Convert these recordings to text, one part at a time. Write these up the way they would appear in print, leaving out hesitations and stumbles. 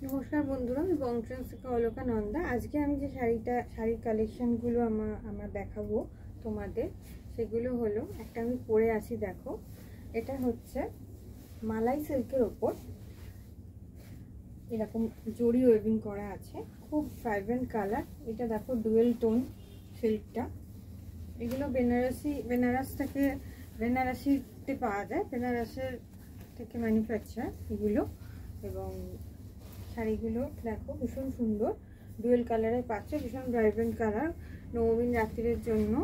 নমস্কার বন্ধুরা, আমি বংশন থেকে অলকানন্দা। আজকে আমি যে শাড়ির কালেকশনগুলো আমার দেখাবো তোমাদের, সেগুলো হলো একটা আমি পরে আছি। দেখো, এটা হচ্ছে মালাই সিল্কের ওপর এরকম জরি ওয়েভিং করা আছে, খুব ভাইব্রেন্ট কালার। এটা দেখো ডুয়েল টোন সিল্কটা। এগুলো বেনারসিতে পাওয়া যায়, বেনারসের থেকে ম্যানুফ্যাকচার এগুলো। এবং শাড়িগুলো দেখো ভীষণ সুন্দর, ডুয়েল কালারের পাচ্ছে, ভীষণ ভাইব্রেন্ট কালার। নবমী রাত্রির জন্য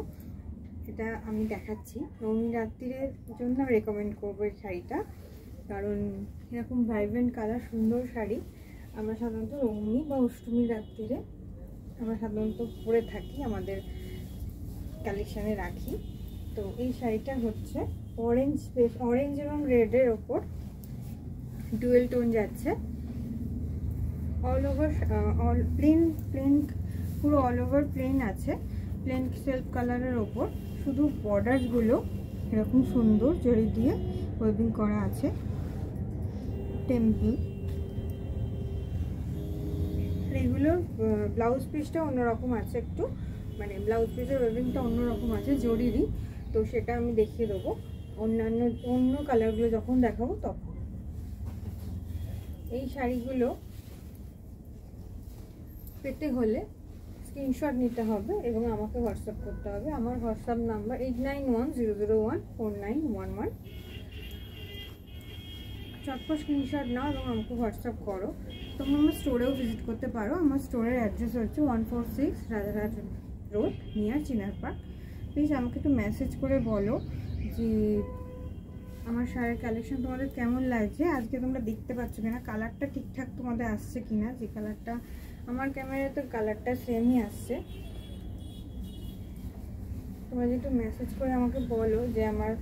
এটা আমি দেখাচ্ছি। নবমী রাত্রির জন্য আমি রেকমেন্ড করবো এই শাড়িটা, কারণ এরকম ভাইব্রেন্ট কালার সুন্দর শাড়ি আমরা সাধারণত নবমী বা অষ্টমী রাত্রিরে আমরা সাধারণত পরে থাকি, আমাদের কালেকশানে রাখি। তো এই শাড়িটা হচ্ছে অরেঞ্জ এবং রেডের ওপর ডুয়েল টোন যাচ্ছে। অল ওভার প্লেন পুরো অল ওভার প্লেন আছে, প্লেন সেলফ কালারের ওপর শুধু বর্ডারগুলো এরকম সুন্দর জরি দিয়ে ওয়েভিং করা আছে। টেম্পল এগুলোর ব্লাউজ পিসটা অন্যরকম আছে, একটু মানে ব্লাউজ পিসের ওয়েভিংটা অন্যরকম আছে জরিরই। তো সেটা আমি দেখিয়ে দেবো অন্য কালারগুলো যখন দেখাবো তখন। এই শাড়িগুলো পেতে হলে স্ক্রিনশট নিতে হবে এবং আমাকে হোয়াটসঅ্যাপ করতে হবে। আমার হোয়াটসঅ্যাপ নাম্বার 8910014911। চটপট স্ক্রিনশট নাও এবং আমাকে হোয়াটসঅ্যাপ করো। তোমরা আমার স্টোরেও ভিজিট করতে পারো। আমার স্টোরের অ্যাড্রেস হচ্ছে 146 Rajarhat road, near Chinar park. Please আমাকে একটু মেসেজ করে বলো যে আমার শাড়ির কালেকশন তোমাদের কেমন লাগছে। আজকে তোমরা দেখতে পাচ্ছ কিনা, কালারটা ঠিকঠাক তোমাদের আসছে কিনা। যে কালারটা আমার ক্যামেরাতে কালারটা সেমই আসছে। তোমরা একটু মেসেজ করে আমাকে বলো যে আমার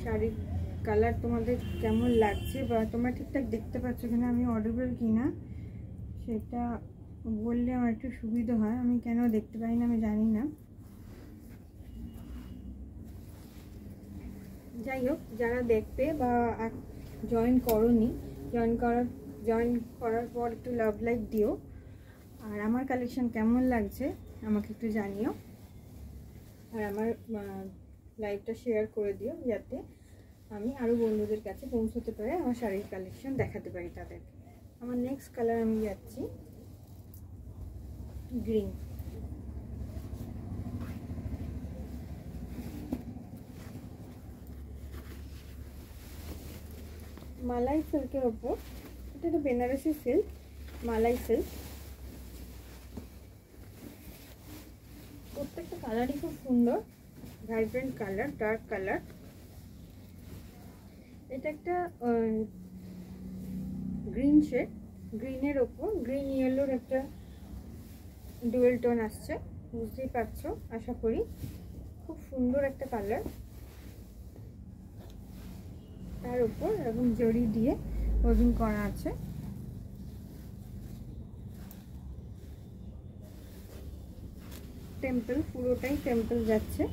শাড়ির কালার তোমাদের কেমন লাগছে, বা তোমরা ঠিকঠাক দেখতে পাচ্ছ কিনা, আমি অডিবল কিনা সেটা বললে আমার একটু সুবিধা হয়। আমি কেন দেখতে পাই না আমি জানি না। যাই হোক, যারা দেখবে বা জয়েন করার পর একটু লাভ লাইক দিও, আর আমার কালেকশন কেমন লাগছে আমাকে একটু জানিও, আর আমার লাইভটা শেয়ার করে দিও যাতে আমি আরও বন্ধুদের কাছে পৌঁছতে পারি, আমার শাড়ির কালেকশন দেখাতে পারি তাদেরকে। আমার নেক্সট কালার আমি যাচ্ছি গ্রিন। মালাই সিল্কের ওপর, এটা একটা বেনারসি সিল্ক, মালাই সিল্ক। প্রত্যেকটা কালারই খুব সুন্দর, ভাইব্রেন্ট কালার, ডার্ক কালার। এটা একটা গ্রিন শেড, গ্রিনের ওপর গ্রিন ইয়েলোর একটা ডুয়েল টোন আসছে, বুঝতেই পারছো আশা করি। খুব সুন্দর একটা কালার, তার উপর এরকম জরি দিয়ে ওয়েভিং করা আছে। টেম্পল, পুরোটাই টেম্পল যাচ্ছে।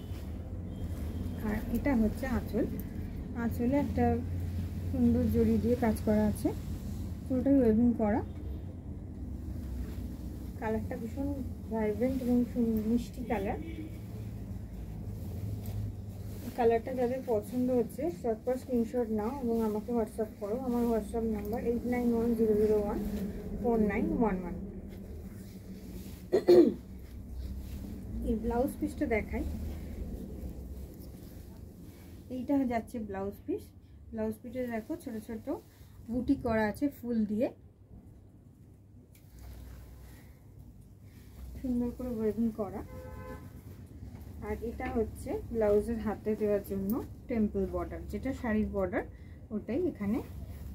আর এটা হচ্ছে আঁচল, আঁচলে একটা সুন্দর জরি দিয়ে কাজ করা আছে, পুরোটাই ওয়েভিং করা। কালারটা ভীষণ ভাইব্রেন্ট এবং মিষ্টি কালার। কালারটা যাদের পছন্দ হচ্ছে চটপট স্ক্রিনশট নাও এবং আমাকে হোয়াটসঅ্যাপ করো। আমার হোয়াটসঅ্যাপ নাম্বার 8910014911। এই ব্লাউজ পিসটা দেখাই। এইটা যাচ্ছে ব্লাউজ পিস। ব্লাউজ পিসে দেখো ছোট ছোট বুটি করা আছে ফুল দিয়ে, সুন্দর করে ওয়েভিং করা। আর এটা হচ্ছে ব্লাউজের হাতে দেওয়ার জন্য টেম্পল বর্ডার, যেটা শাড়ির বর্ডার ওটাই এখানে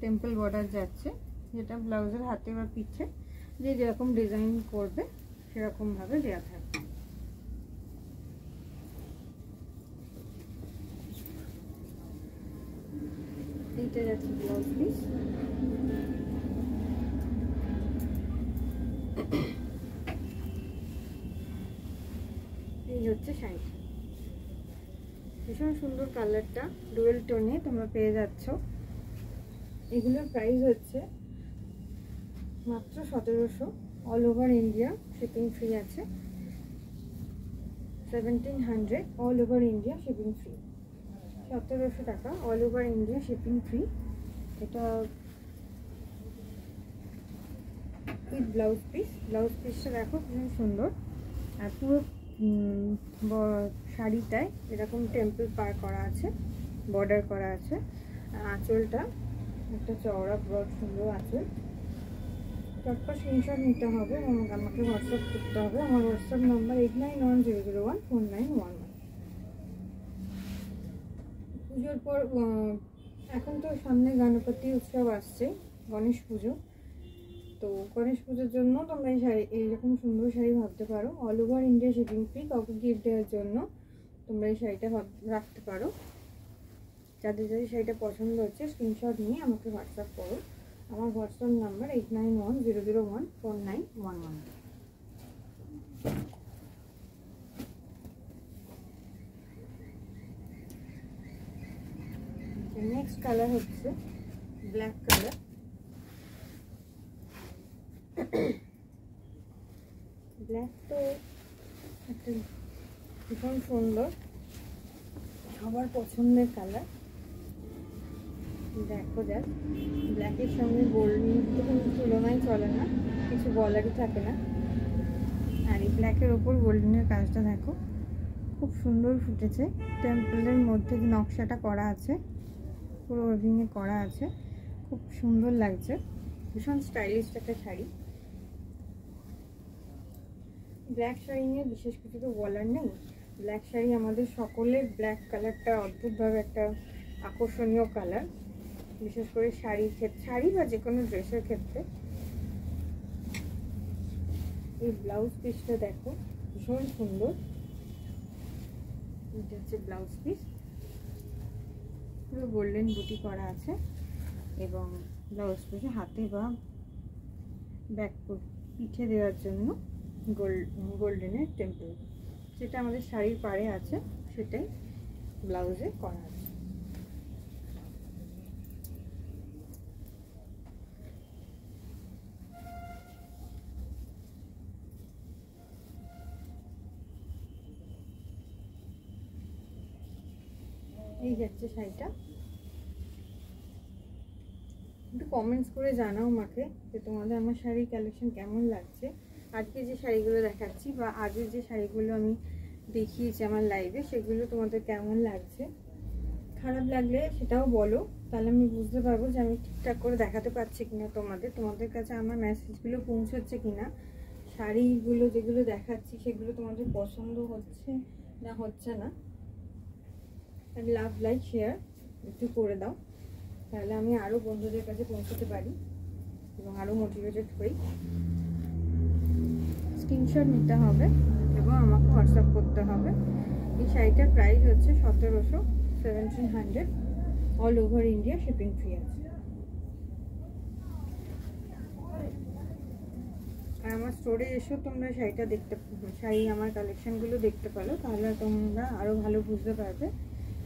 টেম্পল বর্ডার যাচ্ছে, যেটা ব্লাউজের হাতে বা পিঠে যে যেরকম ডিজাইন করবে সেরকমভাবে দেওয়া থাকবে। এইটা যাচ্ছে ব্লাউজ পিস। এই হচ্ছে শাড়ি, ভীষণ সুন্দর কালারটা, ডুয়েল টোনে তোমরা পেয়ে যাচ্ছ। এগুলোর প্রাইস হচ্ছে মাত্র 1700, all over India shipping free আছে। 1700 all over India shipping free, 1700 টাকা all over India shipping free. এটা উইথ ব্লাউজ পিস, ব্লাউজ পিসটা দেখো খুব সুন্দর। আর পুরো শাড়িটায় এরকম টেম্পল পার করা আছে, বর্ডার করা আছে। আর আঁচলটা একটা চওড়া ব্রড সুন্দর আঁচল। চটপট স্ক্রিনশট নিতে হবে এবং আমাকে হোয়াটসঅ্যাপ করতে হবে। আমার হোয়াটসঅ্যাপ নাম্বার 8910014911। পুজোর পর এখন তো সামনে গণপতি উৎসব আসছে, গণেশ পুজো। তো গণেশ পুজোর জন্য তোমরা এই শাড়ি, এইরকম সুন্দর শাড়ি ভাবতে পারো। All over India shipping free, কাউকে গিফট দেওয়ার জন্য তোমরা এই শাড়িটা রাখতে পারো। যাদের যাদের শাড়িটা পছন্দ হচ্ছে স্ক্রিনশট নিয়ে আমাকে হোয়াটসঅ্যাপ করো। আমার হোয়াটসঅ্যাপ নাম্বার 8910014911। নেক্সট কালার হচ্ছে ব্ল্যাক কালার। ব্ল্যাক তো একটা ভীষণ সুন্দর, সবার পছন্দের কালার। দেখো যাক, ব্ল্যাকের সঙ্গে গোল্ডেন তো কোনো তুলনায় চলে না, কিছু বলারই থাকে না। আর এই ব্ল্যাকের ওপর গোল্ডেনের কাজটা দেখো খুব সুন্দর ফুটেছে। টেম্পলের মধ্যে যে নকশাটা করা আছে পুরো ওয়েভিংয়ে করা আছে, খুব সুন্দর লাগছে। ভীষণ স্টাইলিশ একটা শাড়ি। ব্ল্যাক শাড়ি নিয়ে বিশেষ কিছু তো বলার নেই। ব্ল্যাক শাড়ি আমাদের সকলের, ব্ল্যাক কালারটা অদ্ভুতভাবে একটা আকর্ষণীয় কালার, বিশেষ করে শাড়ির ক্ষেত্রে, শাড়ি বা যে কোনো ড্রেসের ক্ষেত্রে। এই ব্লাউজ পিসটা দেখো ভীষণ সুন্দর। এটা হচ্ছে ব্লাউজ পিস, পুরো গোল্ডেন বুটি করা আছে এবং ব্লাউজ পিসে হাতে বা ব্যাক পিঠে দেওয়ার জন্য গোল্ডেনের টেম্পল, যেটা আমাদের শাড়ির পাড়ে আছে সেটাই ব্লাউজে করা আছে। এই যাচ্ছে শাড়িটা। একটু কমেন্টস করে জানাও আমাকে যে তোমাদের আমার শাড়ির কালেকশন কেমন লাগছে। আজকে যে শাড়িগুলো দেখাচ্ছি বা আগের যে শাড়িগুলো আমি দেখিয়েছি আমার লাইভে, সেগুলো তোমাদের কেমন লাগছে। খারাপ লাগলে সেটাও বলো, তাহলে আমি বুঝতে পারবো যে আমি ঠিকঠাক করে দেখাতে পারছি কিনা তোমাদের কাছে আমার মেসেজগুলো পৌঁছচ্ছে কিনা। শাড়িগুলো যেগুলো দেখাচ্ছি সেগুলো তোমাদের পছন্দ হচ্ছে না হচ্ছে না। লাভ, লাইক, শেয়ার একটু করে দাও, তাহলে আমি আরও বন্ধুদের কাছে পৌঁছতে পারি এবং আরও মোটিভেটেড হই। স্ক্রিনশট নিতে হবে এবং আমাকে হোয়াটসঅ্যাপ করতে হবে। এই শাড়িটার প্রাইস হচ্ছে 1700 all over India shipping free আছে। আর আমার স্টোরে এসো তোমরা শাড়িটা দেখতে, শাড়ি আমার কালেকশানগুলো দেখতে পারো, তাহলে তোমরা আরও ভালো বুঝতে পারবে।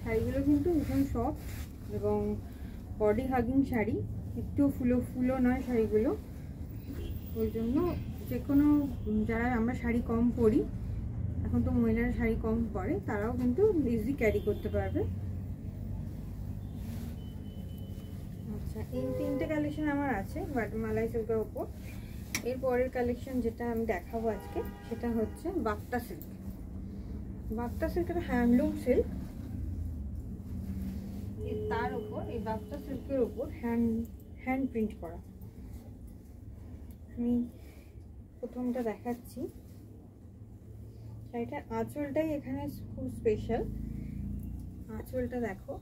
শাড়িগুলো কিন্তু ভীষণ সফট এবং বডি হাগিং শাড়ি, একটু ফুলো নয় শাড়িগুলো। ওই জন্য যে কোনো, যারা আমরা শাড়ি কম পরি, এখন তো মহিলারা শাড়ি কম পরে, তারাও কিন্তু ইজি ক্যারি করতে পারবে। আচ্ছা, এই তিনটে কালেকশন আমার আছে মালাই সিল্কের ওপর। এর পরের কালেকশন যেটা আমি দেখাবো আজকে সেটা হচ্ছে বাপ্তা সিল্ক। বাপ্তা সিল্ক একটা হ্যান্ডলুম সিল্ক, তার উপর এই বাপ্তা সিল্কের উপর হ্যান্ড প্রিন্ট করা। আমি প্রথমটা দেখাচ্ছি। শাড়িটার আঁচলটাই এখানে খুব স্পেশাল। আঁচলটা দেখো,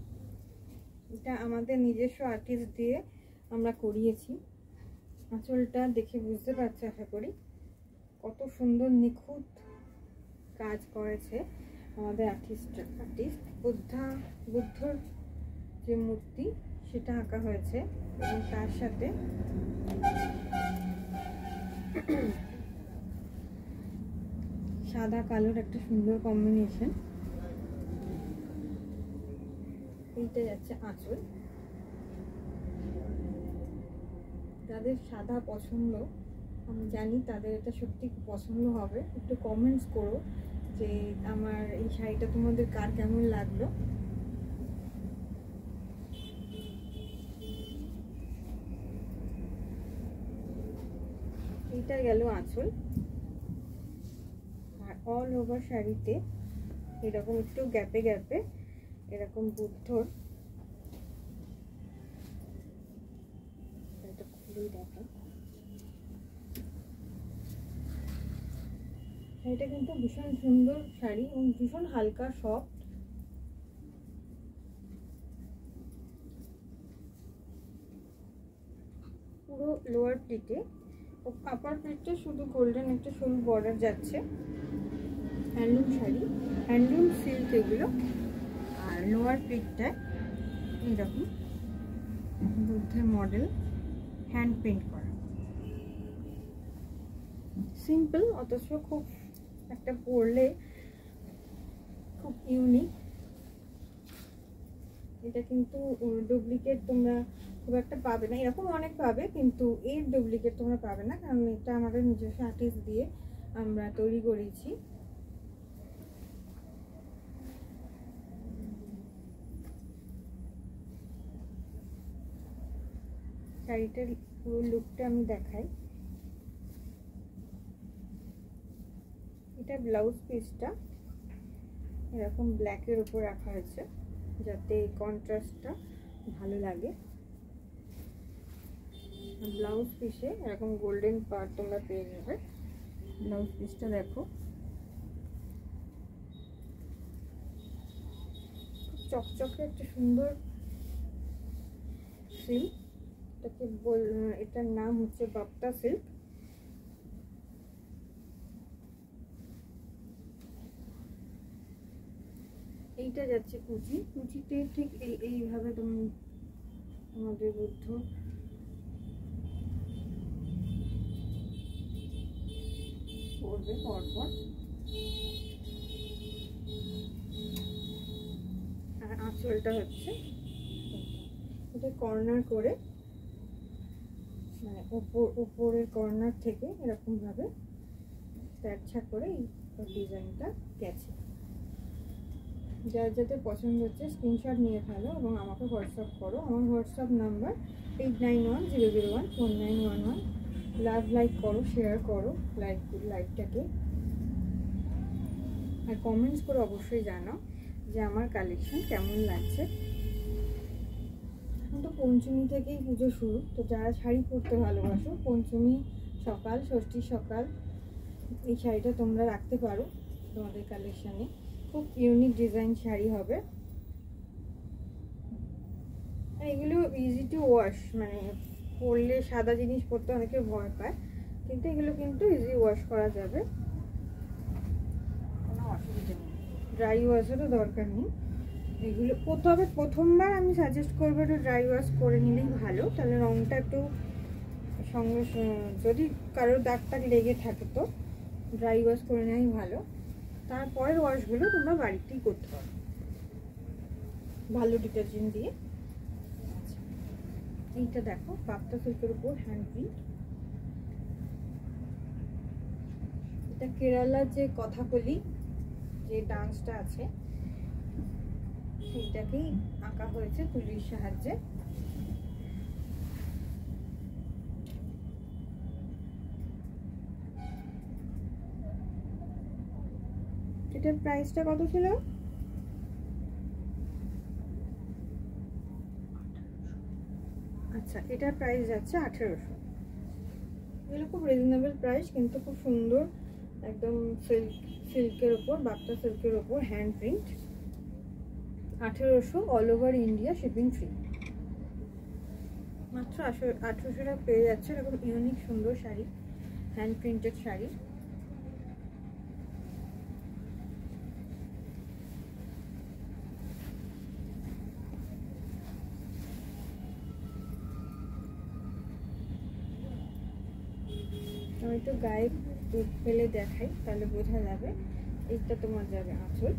এটা আমাদের নিজস্ব আর্টিস্ট দিয়ে আমরা করিয়েছি। আঁচলটা দেখে বুঝতে পারছো আশা করি কত সুন্দর নিখুঁত কাজ করেছে আমাদের আর্টিস্ট। বুদ্ধর যে মূর্তি সেটা আঁকা হয়েছে এবং তার সাথে সাদা কালোর একটা সুন্দর কম্বিনেশন। এইটা যাচ্ছে আঁচল, যাদের সাদা পছন্দ আমি জানি তাদের এটা সত্যি পছন্দ হবে। একটু কমেন্টস করো যে আমার এই শাড়িটা তোমাদের কার কেমন লাগলো। এইটা গেল আঁচল। আর অল ওভার শাড়িতে এরকম একটু গ্যাপে গ্যাপে এরকম বুদ্ধর, এটা খুলেই দেখা, এটা কিন্তু ভীষণ সুন্দর শাড়ি এবং ভীষণ হালকা সফট। পুরো লোয়ার প্লিটে, আপার প্লিটে শুধু গোল্ডেন একটা সরু বর্ডার যাচ্ছে। হ্যান্ডলুম শাড়ি, হ্যান্ডলুম সিল্ক এগুলো। আর লোয়ার প্লিটটায় এইরকম বুদ্ধের মডেল হ্যান্ড পেন্ট করা, সিম্পল অথচ খুব একটা পরলে খুব ইউনিক। এটা কিন্তু ডুপ্লিকেট তোমরা খুব একটা পাবে না, এরকম অনেক পাবে কিন্তু এর ডুপ্লিকেট তোমরা পাবে না, কারণ এটা আমাদের নিজস্ব আর্টিস্ট দিয়ে আমরা তৈরি করেছি। শাড়িটার পুরো লুকটা আমি দেখাই। এটা ব্লাউজ পিসটা এরকম ব্ল্যাকের উপর রাখা হয়েছে যাতে কন্ট্রাস্টটা ভালো লাগে। ব্লাউজ পিসে এরকম গোল্ডেন পার্ট তোমরা পেয়ে যাবে। ব্লাউজ পিসটা দেখো, চকচকে একটা সুন্দর সিল্ক। এটার নাম হচ্ছে বাপ্তা সিল্ক। এইটা যাচ্ছে কুচি, কুচিতে ঠিক এইভাবে তুমি তোমাদের বুদ্ধ করবে পরপর। আর আঁচলটা হচ্ছে এটা কর্নার করে, মানে উপরের কর্নার থেকে এরকম ভাবে তেরছা করে এই ডিজাইনটা গেছে। যার যাদের পছন্দ হচ্ছে স্ক্রিনশট নিয়ে ফেলো এবং আমাকে হোয়াটসঅ্যাপ করো। আমার হোয়াটসঅ্যাপ নাম্বার 8910014911। লাইক করো, শেয়ার করো লাইভটাকে, আর কমেন্টস করে অবশ্যই জানাও যে আমার কালেকশন কেমন লাগছে। এখন তো পঞ্চমী থেকেই পুজো শুরু, তো যারা শাড়ি পরতে ভালোবাসো পঞ্চমী সকাল, ষষ্ঠী সকাল এই শাড়িটা তোমরা রাখতে পারো তোমাদের কালেকশানে। খুব ইউনিক ডিজাইন শাড়ি হবে। আর এগুলো ইজি টু ওয়াশ, মানে পরলে সাদা জিনিস পরতে অনেকে ভয় পায়, কিন্তু এগুলো কিন্তু ইজি ওয়াশ করা যাবে, কোনো অসুবিধা নেই, ড্রাই ওয়াশেরও দরকার নেই। এগুলো প্রথমবার আমি সাজেস্ট করবো একটু ড্রাই ওয়াশ করে নিলেই ভালো, তাহলে রঙটা একটু সঙ্গে, যদি কারোর দাগ টাগ লেগে থাকে তো ড্রাই ওয়াশ করে নেওয়াই ভালো। তারপরের ওয়াশগুলো তোমরা বাড়িতেই করতে পারো ভালো ডিটারজেন্ট দিয়ে। এইটা দেখো বাপ্তা সিল্কের উপর হ্যান্ড প্রিন্ট। এটা কেরালার যে কথাকলি যে ডান্সটা আছে সেইটাকেই আঁকা হয়েছে তুলির সাহায্যে। এটার প্রাইসটা কত ছিল? আচ্ছা, এটার প্রাইস যাচ্ছে 1800। এগুলো খুব রিজনেবল প্রাইস, কিন্তু খুব সুন্দর একদম সিল্কের ওপর, বাপ্তা সিল্কের ওপর hand print. 1800, all over India shipping free. মাত্র 1800 টাকা পেয়ে যাচ্ছে এরকম ইউনিক সুন্দর শাড়ি, হ্যান্ড প্রিন্টেড শাড়ি। আমি একটু গায়ে ফেলে দেখাই তাহলে বোঝা যাবে। এইটা তোমার যাবে আঁচল।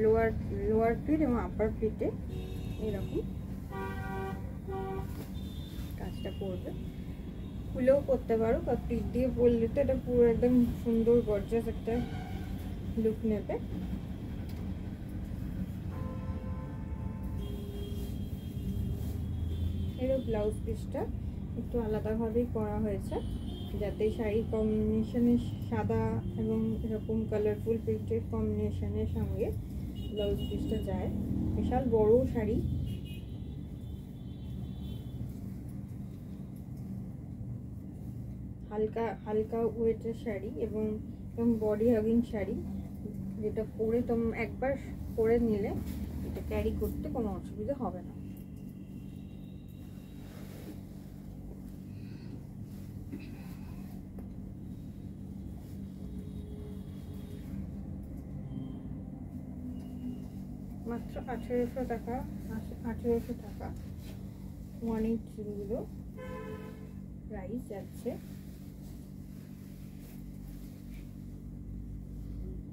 লোয়ার প্লিট এবং আপার প্লিটে এরকম কাজটা করবে। খুলেও করতে পারো, বা প্লিট দিয়ে পরলে তো এটা পুরো একদম সুন্দর গর্জিয়াস একটা লুক নেবে। এর ব্লাউজ পিসটা একটু আলাদাভাবেই করা হয়েছে, যাতে শাড়ির কম্বিনেশনে সাদা এবং এরকম কালারফুল প্রিন্টের কম্বিনেশনের সঙ্গে ব্লাউজ পিসটা যায়। বিশাল বড় শাড়ি, হালকা ওয়েটের শাড়ি এবং বডি হাগিং শাড়ি, যেটা পরে তোমরা একবার পরে নিলে এটা ক্যারি করতে কোনো অসুবিধা হবে না। মাত্র 1800 টাকা, 1800 টাকা 180 প্রাইস যাচ্ছে।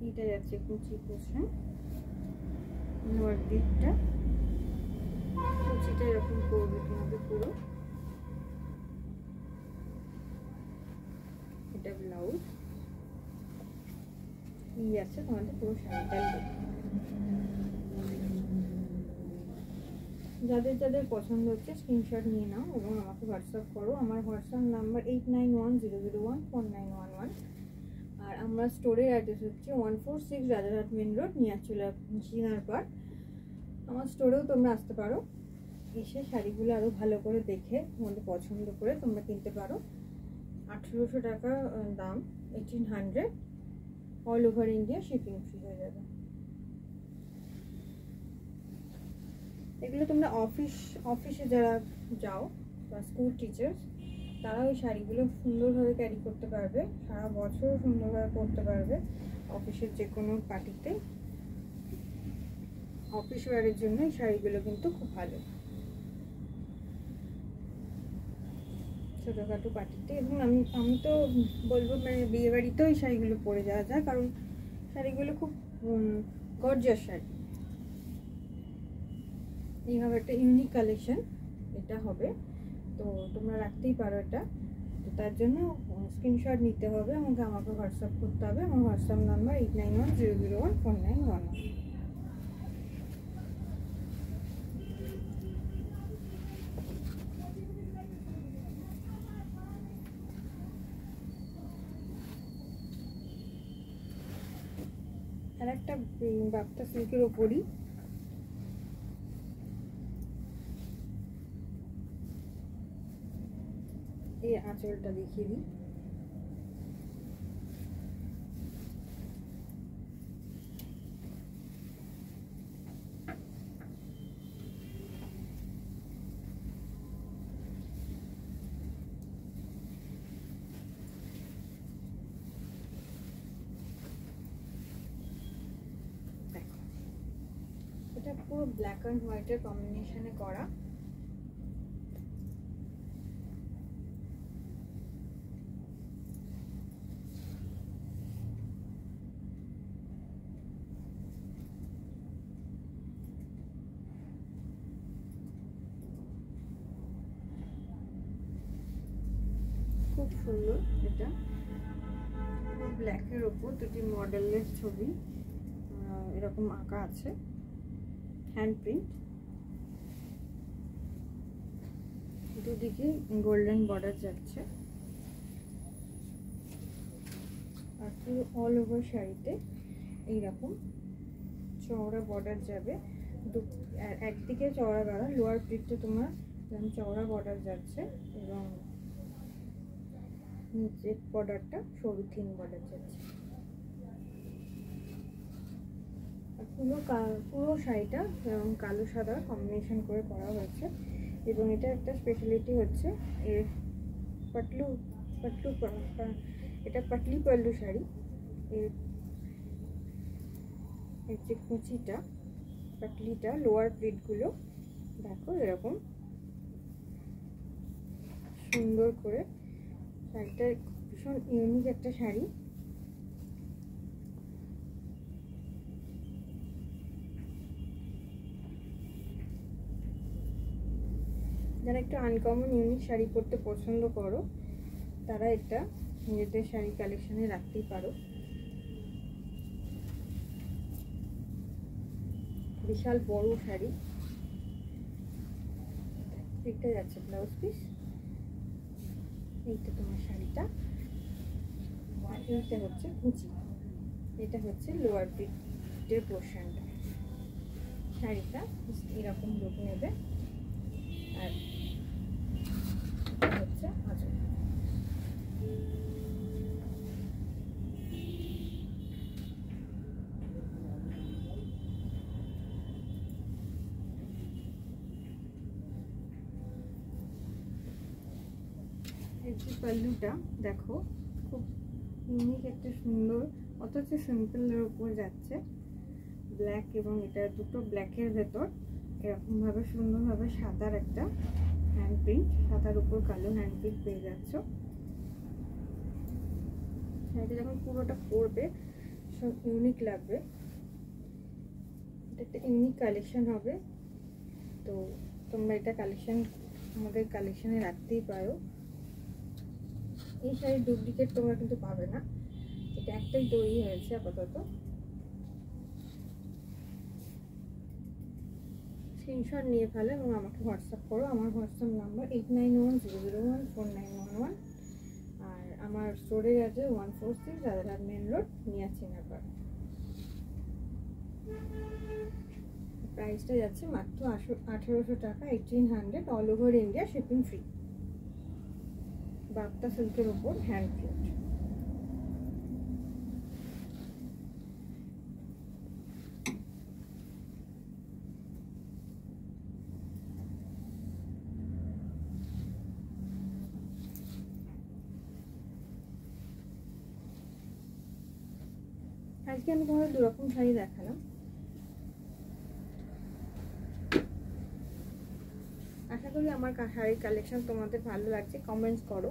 এটা যাচ্ছে কুচি পোর্শন, লোয়ার দিকটা কুচিটা এরকম করবে তোমাদের পুরো। এটা ব্লাউজ, এই আছে তোমাদের পুরো শাড়িটার লুক। যাদের যাদের পছন্দ হচ্ছে স্ক্রিনশট নিয়ে নাও এবং আমাকে হোয়াটসঅ্যাপ করো। আমার হোয়াটসঅ্যাপ নাম্বার 8910014911। আর আমরা স্টোরের অ্যাড্রেস হচ্ছে 146 রাজারহাট মেন রোড, চিনার পাড়। আমার স্টোরেও তোমরা আসতে পারো, এসে শাড়িগুলো আরও ভালো করে দেখে তোমাদের পছন্দ করে তোমরা কিনতে পারো। 1800 টাকা দাম, 1800, all over India shipping free হয়ে যাবে। এগুলো তোমরা অফিসে যারা যাও বা স্কুল টিচার্স, তারা ওই শাড়িগুলো সুন্দরভাবে ক্যারি করতে পারবে, সারা বছর সুন্দরভাবে পরতে পারবে। অফিসের যে কোনো পার্টিতে অফিস ওয়ারের জন্য এই শাড়িগুলো কিন্তু খুব ভালো, ছোটোখাটো পার্টিতে। এবং আমি তো বলবো মানে বিয়ে বাড়িতেও এই শাড়িগুলো পরে যাওয়া যায়, কারণ শাড়িগুলো খুব গর্জিয়াস শাড়ি। এইভাবে একটা ইউনিক কালেকশন এটা হবে, তো তোমরা রাখতেই পারো এটা। তো তার জন্য স্ক্রিনশট নিতে হবে, আমাকে হোয়াটসঅ্যাপ করতে হবে। আমার হোয়াটসঅ্যাপ নাম্বার 8910014911। আর একটা বাপ্তা সিল্কের ওপরই এই আঁচলটা দেখিয়ে দিই। এটা পুরো ব্ল্যাক অ্যান্ড হোয়াইটের কম্বিনেশনে করা। খুব সুন্দর, এটা ব্ল্যাকের ওপর দুটি মডেলের ছবি এরকম আঁকা আছে, হ্যান্ড প্রিন্ট, দুদিকে গোল্ডেন বর্ডার যাচ্ছে। আর পুরো অল ওভার শাড়িতে এইরকম চওড়া বর্ডার যাবে, একদিকে চওড়া গলা, লোয়ার প্লিটে তোমার চওড়া বর্ডার যাচ্ছে এবং নিচের বর্ডারটা সরু থিন বর্ডার যাচ্ছে। পুরো শাড়িটা এবং কালো সাদা কম্বিনেশন করে করা হয়েছে। এবং এটা একটা স্পেশালিটি হচ্ছে এর এটা পাটলি পাল্লু শাড়ি। এর যে কুচিটা, পাটলিটা, লোয়ার প্লিটগুলো দেখো এরকম সুন্দর করে। শাড়িটা ভীষণ ইউনিক একটা শাড়ি। যারা একটু আনকমন ইউনিক শাড়ি পরতে পছন্দ করো তারা এটা নিজেদের শাড়ি কালেকশনে রাখতেই পারো। বিশাল বড় শাড়ি, এটা যাচ্ছে ব্লাউজ পিস, এইটা তোমার শাড়িটা, এইটা হচ্ছে কুচি, এটা হচ্ছে লোয়ার পিটের পোর্শনটা। শাড়িটা এরকম লুক নেবে, আর হচ্ছে আঁচল। এই যে পাল্লুটা দেখো, খুব ইউনিক একটা সুন্দর, অথচ সিম্পলের উপর যাচ্ছে ব্ল্যাক, এবং এটা দুটো ব্ল্যাকের ভেতর এরকম ভাবে সুন্দরভাবে সাদার একটা হ্যান্ড প্রিন্ট, সাদার উপর কালো হ্যান্ড প্রিন্ট পেয়ে যাচ্ছ। শাড়িটা যখন পুরোটা পরবে সব ইউনিক লাগবে, এটা একটা ইউনিক কালেকশন হবে। তো তোমরা এটা কালেকশন আমাদের কালেকশনে রাখতেই পারো। এই শাড়ির ডুপ্লিকেট তোমরা কিন্তু পাবে না, এটা একটাই তৈরি হয়েছে আপাতত। স্ক্রিনশট নিয়ে ফেলো এবং আমাকে হোয়াটসঅ্যাপ করো। আমার হোয়াটসঅ্যাপ নাম্বার 8910014911, আর আমার স্টোরের আছে 146 রাজারহাট মেন রোড, নিয়াচিনাপাড়া। প্রাইসটা যাচ্ছে মাত্র 1800 টাকা, 1800, all over India shipping free. বাপ্তা সিল্কের উপর হ্যান্ড প্রিন্ট। আজকে আমি তোমাদের দুরকম শাড়ি দেখালাম। আশা করি আমার শাড়ির কালেকশন তোমাদের ভালো লাগছে। কমেন্টস করো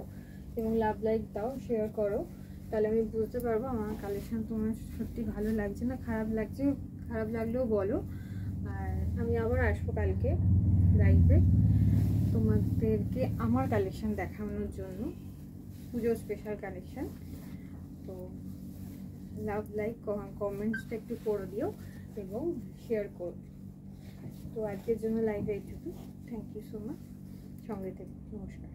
এবং লাভ লাইক দাও, শেয়ার করো, তাহলে আমি বুঝতে পারবো আমার কালেকশন তোমার সত্যি ভালো লাগছে না খারাপ লাগছে। খারাপ লাগলেও বলো। আর আমি আবার আসবো কালকে লাইভে তোমাদেরকে আমার কালেকশন দেখানোর জন্য, পুজো স্পেশাল কালেকশন। তো লাভ লাইক কমেন্টসটা একটু করে দিও এবং শেয়ার করো। তো আজকের জন্য লাইভে এইটুকু। থ্যাংক ইউ সো মাচ, সঙ্গে থেকে নমস্কার।